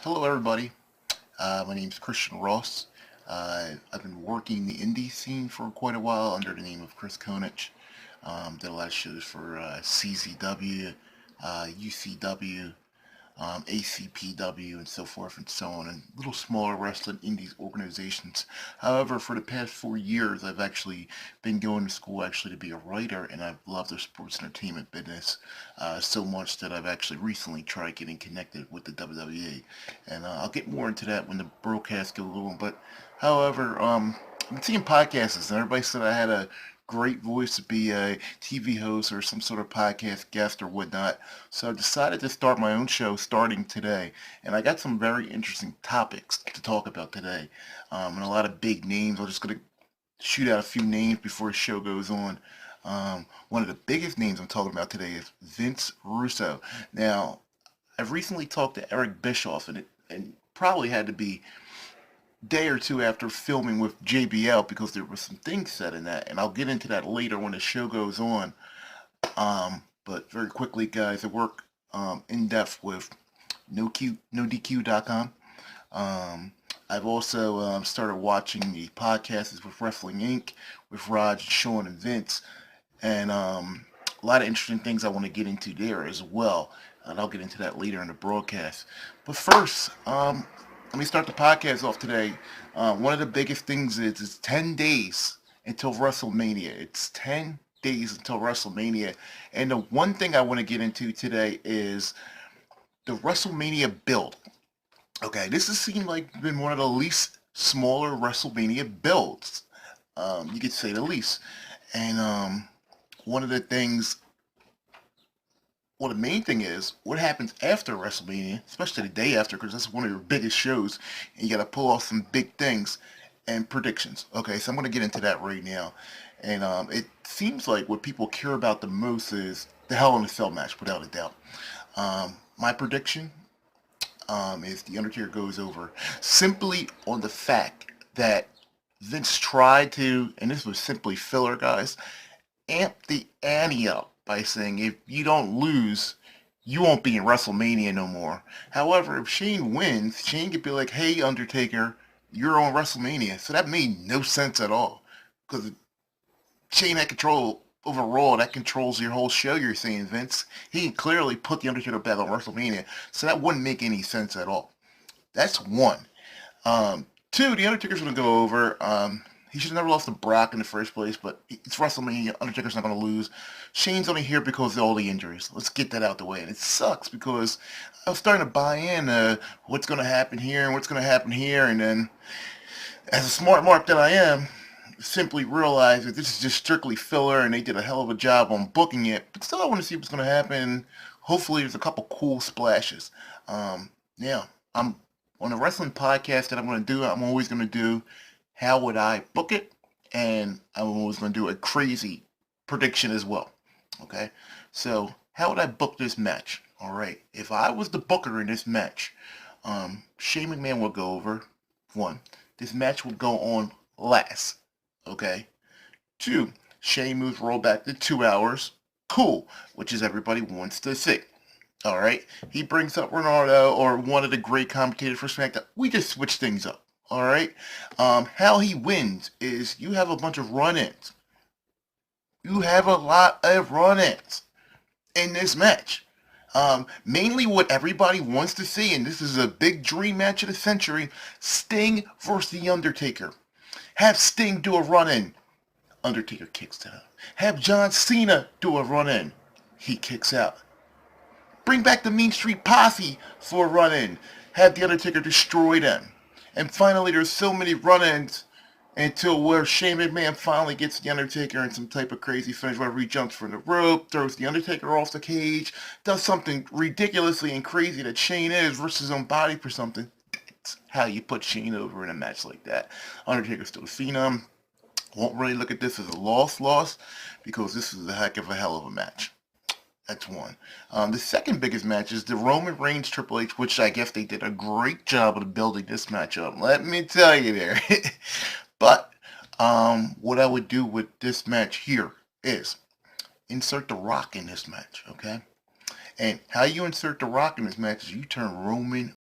Hello, everybody. My name's Christian Ross. I've been working the indie scene for quite a while under the name of Chris Konich. Did a lot of shows for CZW, UCW, ACPW, and so forth and so on, and little smaller wrestling indies organizations. However, for the past 4 years, I've actually been going to school actually to be a writer, and I've loved the sports entertainment business so much that I've actually recently tried getting connected with the WWE, and I'll get more into that when the broadcast goes on. But however, I've been seeing podcasts, and everybody said I had a great voice to be a TV host or some sort of podcast guest or whatnot. So I decided to start my own show starting today. And I got some very interesting topics to talk about today. And a lot of big names. I'm just going to shoot out a few names before the show goes on. One of the biggest names I'm talking about today is Vince Russo. Now, I've recently talked to Eric Bischoff, and probably had to be day or two after filming with JBL because there were some things said in that, and I'll get into that later when the show goes on. But very quickly, guys, I work in depth with NoDQ.com. I've also started watching the podcasts with Wrestling Inc. with Raj, Sean, and Vince, and a lot of interesting things I want to get into there as well. And I'll get into that later in the broadcast. But first, let me start the podcast off today. One of the biggest things is it's 10 days until WrestleMania. It's 10 days until WrestleMania. And the one thing I want to get into today is the WrestleMania build. Okay, this has seemed like been one of the least smaller WrestleMania builds. You could say the least. And one of the things, well, the main thing is what happens after WrestleMania, especially the day after, because that's one of your biggest shows, and you got to pull off some big things and predictions. Okay, so I'm going to get into that right now. And it seems like what people care about the most is the Hell in a Cell match, without a doubt. My prediction is The Undertaker goes over simply on the fact that Vince tried to, and this was simply filler, guys, amp the ante up by saying if you don't lose, you won't be in WrestleMania no more. However, if Shane wins, Shane could be like, hey, Undertaker, you're on WrestleMania. So that made no sense at all. Because Shane had control over Raw. That controls your whole show, you're saying, Vince. He can clearly put the Undertaker back on WrestleMania. So that wouldn't make any sense at all. That's one. Two, the Undertaker's going to go over. He should have never lost to Brock in the first place, but it's WrestleMania. Undertaker's not going to lose. Shane's only here because of all the injuries. Let's get that out the way. And it sucks because I was starting to buy in what's going to happen here and what's going to happen here. And then, as a smart mark that I am, simply realized that this is just strictly filler and they did a hell of a job on booking it. But still, I want to see what's going to happen. Hopefully, there's a couple cool splashes. Yeah, I'm on a wrestling podcast that I'm going to do. I'm always going to do how would I book it, and I'm always going to do a crazy prediction as well. Okay, so how would I book this match? All right, if I was the booker in this match, Shane McMahon would go over. One, this match would go on last. Okay, two, Shane moves roll back to 2 hours. Cool, which is everybody wants to see. All right, he brings up Ronaldo or one of the great commentators for SmackDown. We just switch things up. All right. How he wins is you have a bunch of run-ins. You have a lot of run-ins in this match. Mainly what everybody wants to see, and this is a big dream match of the century, Sting versus The Undertaker. Have Sting do a run-in. Undertaker kicks out. Have John Cena do a run-in. He kicks out. Bring back the Mean Street Posse for a run-in. Have The Undertaker destroy them. And finally, there's so many run-ins until where Shane McMahon finally gets The Undertaker in some type of crazy finish, where he jumps from the rope, throws The Undertaker off the cage, does something ridiculously and crazy that Shane is versus his own body for something. That's how you put Shane over in a match like that. Undertaker's still a phenom. Won't really look at this as a loss, because this is a heck of a hell of a match. That's one. The second biggest match is the Roman Reigns Triple H, which I guess they did a great job of building this match up. Let me tell you there. But what I would do with this match here is insert The Rock in this match, okay? And how you insert The Rock in this match is you turn Roman